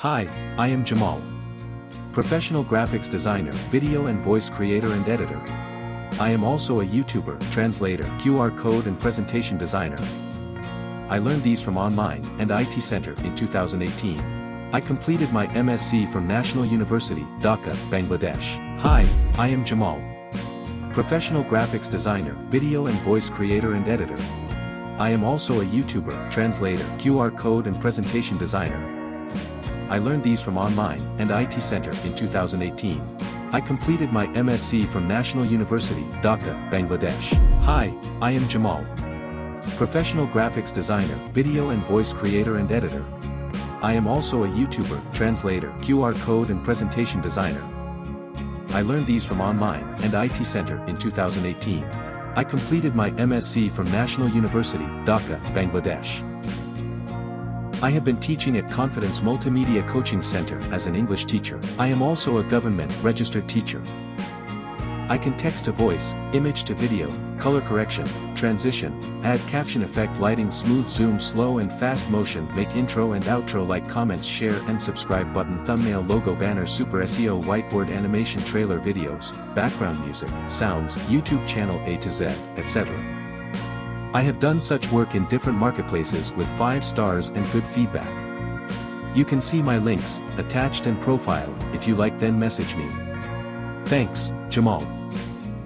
Hi, I am Jamal. Professional graphics designer, video and voice creator and editor. I am also a YouTuber, translator, QR code and presentation designer. I learned these from online and IT Center in 2018. I completed my M.Sc from National University, Dhaka, Bangladesh. Hi, I am Jamal. Professional graphics designer, video and voice creator and editor. I am also a YouTuber, translator, QR code and presentation designer. I learned these from online and IT Center in 2018. I completed my M.Sc from National University, Dhaka, Bangladesh. Hi, I am Jamal. Professional graphics designer, video and voice creator and editor. I am also a YouTuber, translator, QR code and presentation designer. I learned these from online and IT Center in 2018. I completed my M.Sc from National University, Dhaka, Bangladesh. I have been teaching at Confidence Multimedia Coaching Center as an English teacher. I am also a government-registered teacher. I can text to voice, image to video, color correction, transition, add caption effect, lighting, smooth zoom, slow and fast motion, make intro and outro, like, comments, share and subscribe button, thumbnail, logo, banner, super SEO, whiteboard, animation, trailer, videos, background music, sounds, YouTube channel A to Z, etc. I have done such work in different marketplaces with 5 stars and good feedback. You can see my links attached and profile. If you like, then message me. Thanks, Jamal.